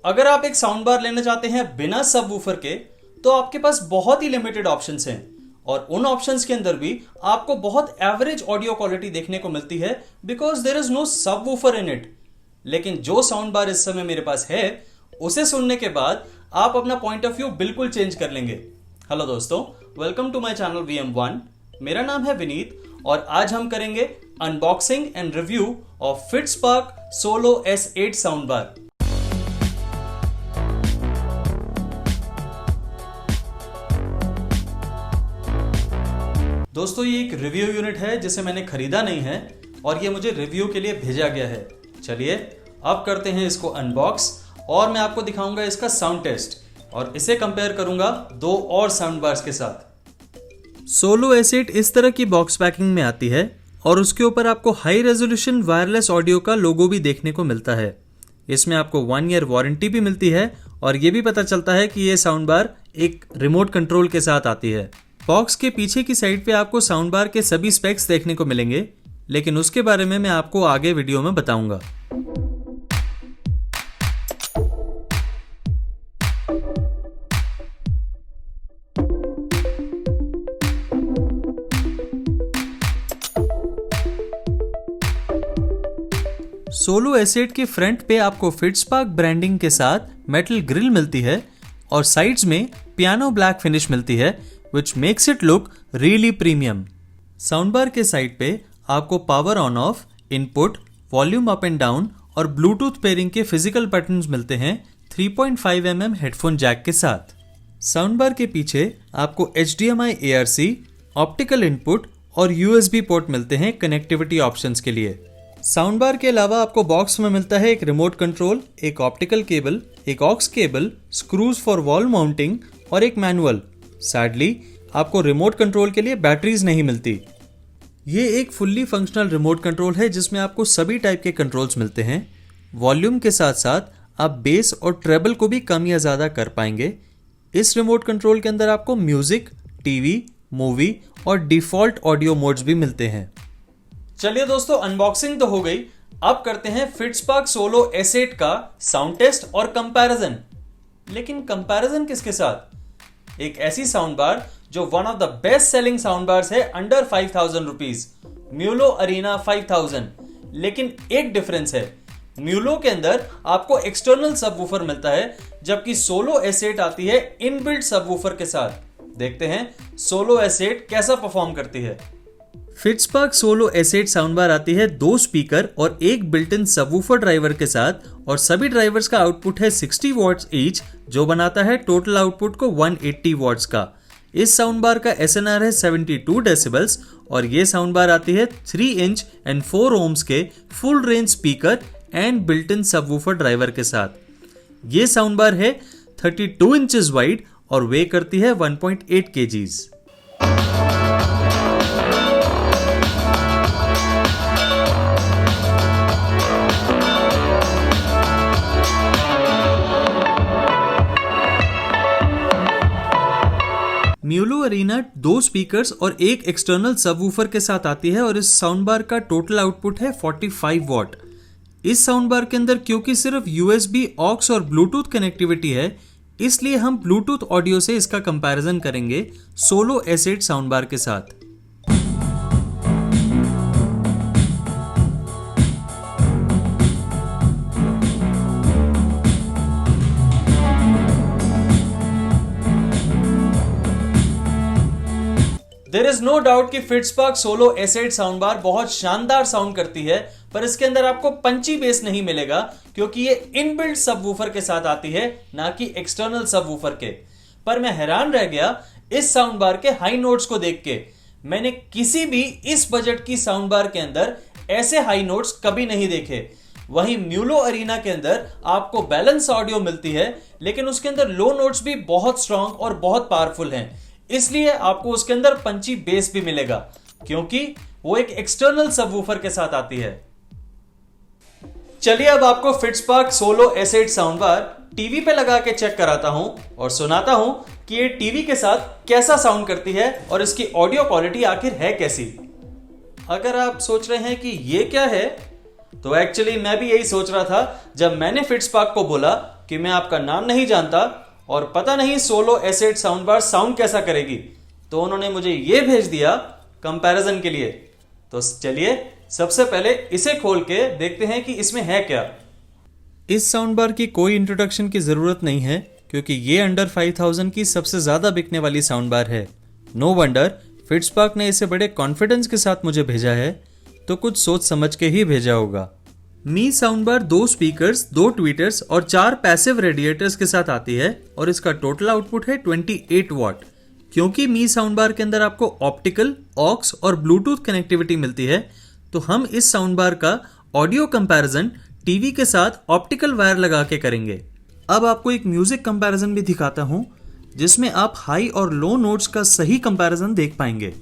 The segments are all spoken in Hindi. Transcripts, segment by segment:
अगर आप एक साउंड बार लेना चाहते हैं बिना सबवूफर के, तो आपके पास बहुत ही लिमिटेड ऑप्शंस हैं और उन ऑप्शंस के अंदर भी आपको बहुत एवरेज ऑडियो क्वालिटी देखने को मिलती है because there is no subwoofer in it. लेकिन जो साउंड बार इस समय मेरे पास है, उसे सुनने के बाद आप अपना पॉइंट ऑफ व्यू बिल्कुल चेंज कर लेंगे। हेलो दोस्तों, welcome to my channel VM1। मेरा नाम है विनीत और आज हम करेंगे unboxing and review of Fitspark solo S8 sound bar. दोस्तों, ये एक रिव्यू यूनिट है जिसे मैंने खरीदा नहीं है और ये मुझे रिव्यू के लिए भेजा गया है। चलिए अब करते हैं इसको अनबॉक्स और मैं आपको दिखाऊंगा इसका साउंड टेस्ट और इसे कंपेयर करूंगा दो और साउंड बार्स के साथ। सोलो S8 इस तरह की बॉक्स पैकिंग में आती है और उसके ऊपर आपको हाई रेजोल्यूशन वायरलेस ऑडियो का लोगो भी देखने को मिलता है। इसमें आपको 1 ईयर वारंटी भी मिलती है और ये भी पता चलता है कि ये साउंड बार एक रिमोट कंट्रोल के साथ आती है। बॉक्स के पीछे की साइड पे आपको साउंड बार के सभी स्पेक्स देखने को मिलेंगे, लेकिन उसके बारे में मैं आपको आगे वीडियो में बताऊंगा। सोलो S8 के फ्रंट पे आपको फिट्सपार्क ब्रांडिंग के साथ मेटल ग्रिल मिलती है और साइड्स में पियानो ब्लैक फिनिश मिलती है which makes it look really premium। Sound bar के साइड पे आपको power on off, input, volume up and down और ब्लूटूथ पेयरिंग के फिजिकल बटन्स मिलते हैं 3.5 mm हेडफोन जैक के साथ। साउंड बार के पीछे आपको HDMI ARC, ऑप्टिकल इनपुट और USB पोर्ट मिलते हैं कनेक्टिविटी ऑप्शंस के लिए। साउंड बार के अलावा आपको बॉक्स में मिलता है एक रिमोट कंट्रोल, एक ऑप्टिकल केबल, एक aux cable, screws for wall mounting और एक मैनुअल। सैडली आपको रिमोट कंट्रोल के लिए बैटरीज नहीं मिलती। ये एक फुल्ली फंक्शनल रिमोट कंट्रोल है जिसमें आपको सभी टाइप के कंट्रोल्स मिलते हैं। वॉल्यूम के साथ साथ आप बेस और ट्रेबल को भी कम या ज़्यादा कर पाएंगे। इस रिमोट कंट्रोल के अंदर आपको म्यूजिक, टीवी, मूवी और डिफॉल्ट ऑडियो मोड्स भी मिलते हैं। चलिए दोस्तों, अनबॉक्सिंग तो हो गई। अब करते हैं फिट्सपार्क सोलो S8 का साउंड टेस्ट और कंपैरिजन। लेकिन कंपैरिजन किसके साथ? एक ऐसी साउंड बार जो one of the best selling sound bars है अंडर 5000 रुपीज, म्यूलो अरीना 5000। लेकिन एक डिफरेंस है, म्यूलो के अंदर आपको एक्सटर्नल सबवूफर मिलता है जबकि सोलो S8 आती है इनबिल्ट सबवूफर के साथ। देखते हैं सोलो S8 कैसा परफॉर्म करती है। फिट्सपार्क सोलो S8 साउंड बार आती है 2 स्पीकर और एक बिल्ट इन सबवूफर ड्राइवर के साथ और सभी ड्राइवर्स का आउटपुट है 60 वॉट्स ईच, जो बनाता है टोटल आउटपुट को 180 वॉट्स का। इस साउंड बार का SNR है 72 डेसिबल्स और ये साउंड बार आती है 3 इंच एंड 4 ohms के full range speaker and built in subwoofer driver के साथ। ये साउंड बार है 32 इंचेस वाइड और वे करती है 1.8 kgs। म्यूलो अरीना 2 स्पीकर्स और एक एक्सटर्नल सबवूफर के साथ आती है और इस साउंड बार का टोटल आउटपुट है 45 वॉट। इस साउंड बार के अंदर क्योंकि सिर्फ USB, ऑक्स और ब्लूटूथ कनेक्टिविटी है, इसलिए हम ब्लूटूथ ऑडियो से इसका कंपैरिजन करेंगे सोलो S8 साउंड बार के साथ। देयर इज नो डाउट कि फिट्सपार्क सोलो S8 साउंड बार बहुत शानदार साउंड करती है, पर इसके अंदर आपको पंची बेस नहीं मिलेगा क्योंकि ये इनबिल्ट सबवूफर के साथ आती है, ना कि एक्सटर्नल सबवूफर के। पर मैं हैरान रह गया इस साउंड बार के हाई नोट्स को देख के। मैंने किसी भी इस बजट की साउंड बार के अंदर ऐसे हाई नोट्स कभी नहीं देखे। वहीं म्यूलो अरीना के अंदर आपको बैलेंस ऑडियो मिलती है, लेकिन उसके अंदर लो नोट्स भी बहुत स्ट्रांग और बहुत पावरफुल हैं, इसलिए आपको उसके अंदर पंची बेस भी मिलेगा क्योंकि वो एक एक्सटर्नल सबवूफर के साथ आती है। चलिए अब आपको Fitspark solo S8 sound bar TV पे लगा के चेक कराता हूं और सुनाता हूं कि ये टीवी के साथ कैसा साउंड करती है और इसकी ऑडियो क्वालिटी आखिर है कैसी। अगर आप सोच रहे हैं कि ये क्या है, तो एक्चुअली मैं भी यही सोच रहा था जब मैंने फिट्सपार्क को बोला कि मैं आपका नाम नहीं जानता और पता नहीं solo asset sound bar sound कैसा करेगी, तो उन्होंने मुझे ये भेज दिया कंपैरिजन के लिए। तो चलिए सबसे पहले इसे खोल के देखते हैं कि इसमें है क्या। इस साउंड बार की कोई इंट्रोडक्शन की ज़रूरत नहीं है क्योंकि ये अंडर 5000 की सबसे ज़्यादा बिकने वाली साउंड बार है। नो वंडर फिट्सपार्क ने इसे बड़े कॉन्फिडेंस के साथ मुझे भेजा है, तो कुछ सोच समझ के ही भेजा होगा। मी साउंड बार 2 स्पीकर्स, 2 ट्वीटर्स और 4 पैसिव रेडिएटर्स के साथ आती है और इसका टोटल आउटपुट है 28 वॉट। क्योंकि मी साउंड बार के अंदर आपको ऑप्टिकल, ऑक्स और ब्लूटूथ कनेक्टिविटी मिलती है, तो हम इस साउंड बार का ऑडियो कंपैरिजन टीवी के साथ ऑप्टिकल वायर लगा के करेंगे। अब आपको एक म्यूजिक कंपैरिजन भी दिखाता हूं जिसमें आप हाई और लो नोट्स का सही कंपैरिजन देख पाएंगे।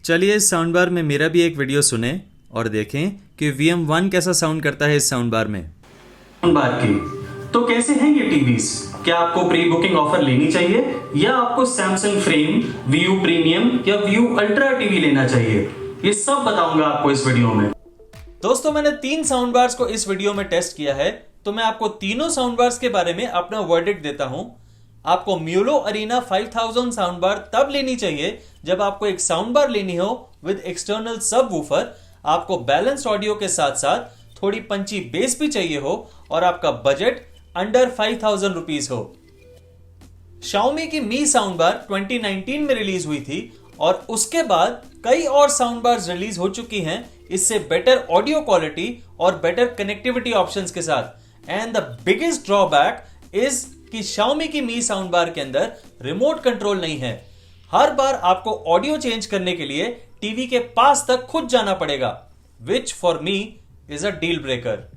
चलिए इस साउंड बार में मेरा भी एक वीडियो सुने और देखें कि VM1 कैसा साउंड करता है इस साउंड बार में। साउंड बार की तो कैसे हैं ये टीवीज? क्या आपको प्री बुकिंग ऑफर लेनी चाहिए या आपको सैमसंग फ्रेम, व्यू प्रीमियम या व्यू अल्ट्रा टीवी लेना चाहिए? ये सब बताऊंगा आपको इस वीडियो में। दोस्तों मैंने 3 साउंड बार्स को इस वीडियो में टेस्ट किया है, तो मैं आपको तीनों साउंड बार्स के बारे में अपना वर्डिक्ट देता हूं। आपको म्यूलो अरीना 5000 साउंड बार तब लेनी चाहिए जब आपको एक साउंड बार लेनी हो विद एक्सटर्नल सब वूफर, आपको बैलेंस्ड ऑडियो के साथ साथ थोड़ी पंची बेस भी चाहिए हो और आपका बजट अंडर 5000 रुपीज हो। Xiaomi की मी साउंड बार 2019 में रिलीज हुई थी और उसके बाद कई और साउंड बार्स रिलीज हो चुकी हैं इससे बेटर ऑडियो क्वालिटी और बेटर कनेक्टिविटी ऑप्शंस के साथ। And the biggest drawback is कि Xiaomi की मी साउंड बार के अंदर रिमोट कंट्रोल नहीं है। हर बार आपको ऑडियो चेंज करने के लिए टीवी के पास तक खुद जाना पड़ेगा, which for me is a deal breaker.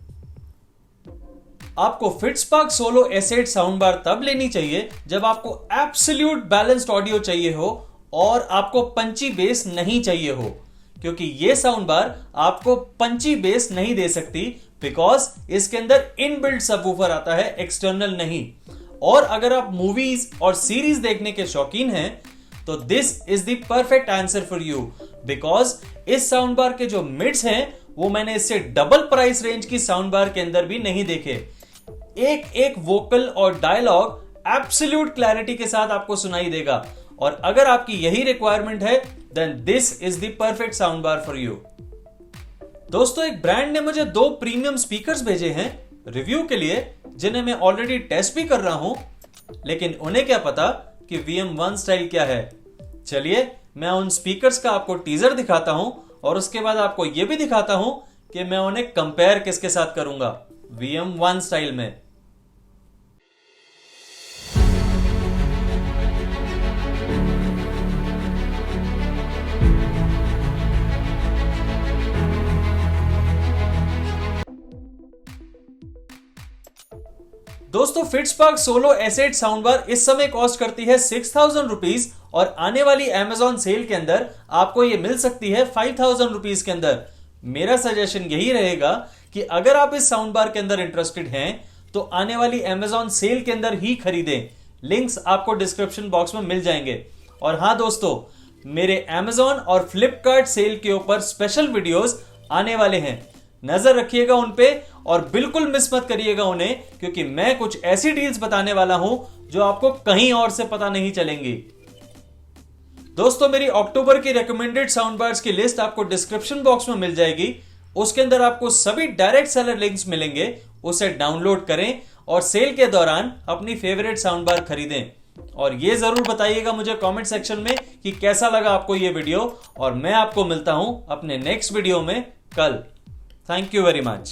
आपको Fitspark solo asset sound bar तब लेनी चाहिए जब आपको एब्सोल्यूट बैलेंस्ड ऑडियो चाहिए हो और आपको पंची बेस नहीं चाहिए हो, क्योंकि ये साउंड बार आपको पंची बेस नहीं दे सकती बिकॉज इसके अंदर इनबिल्ट सबवूफर आता है, एक्सटर्नल नहीं। और अगर आप मूवीज और सीरीज देखने के शौकीन हैं तो this is the perfect answer for you, because इस साउंड बार के जो मिड्स हैं वो मैंने इससे डबल प्राइस रेंज की साउंड बार के अंदर भी नहीं देखे। एक एक वोकल और डायलॉग एब्सोल्यूट क्लैरिटी के साथ आपको सुनाई देगा, और अगर आपकी यही रिक्वायरमेंट है then this is the perfect sound bar for you. दोस्तों एक ब्रांड ने मुझे 2 प्रीमियम स्पीकर्स भेजे हैं रिव्यू के लिए, जिन्हें मैं ऑलरेडी टेस्ट भी कर रहा हूं, लेकिन उन्हें क्या पता कि VM1 स्टाइल क्या है। चलिए मैं उन स्पीकर्स का आपको टीजर दिखाता हूं और उसके बाद आपको यह भी दिखाता हूं कि मैं उन्हें कंपेयर किसके साथ करूंगा VM1 स्टाइल में। दोस्तों फिट्सपार्क सोलो एसेट साउंड बार इस समय कॉस्ट करती है 6000 रुपीज और आने वाली Amazon सेल के अंदर आपको ये मिल सकती है 5000 रुपीज के अंदर। मेरा सजेशन यही रहेगा कि अगर आप इस साउंड बार के अंदर इंटरेस्टेड हैं तो आने वाली Amazon सेल के अंदर ही खरीदें। लिंक्स आपको डिस्क्रिप्शन बॉक्स में मिल जाएंगे। और हाँ दोस्तों, मेरे Amazon और Flipkart सेल के ऊपर स्पेशल वीडियोस आने वाले हैं, नजर रखिएगा उन पे और बिल्कुल मिस मत करिएगा उन्हें, क्योंकि मैं कुछ ऐसी डील्स बताने वाला हूं जो आपको कहीं और से पता नहीं चलेंगी। दोस्तों मेरी अक्टूबर की रिकमेंडेड साउंड बार्स की लिस्ट आपको डिस्क्रिप्शन बॉक्स में मिल जाएगी। उसके अंदर आपको सभी डायरेक्ट सेलर लिंक्स मिलेंगे, उसे डाउनलोड करें और सेल के दौरान अपनी फेवरेट साउंड बार खरीदें। और ये जरूर बताइएगा मुझे कमेंट सेक्शन में कि कैसा लगा आपको ये वीडियो, और मैं आपको मिलता हूं अपने नेक्स्ट वीडियो में कल। Thank you very much.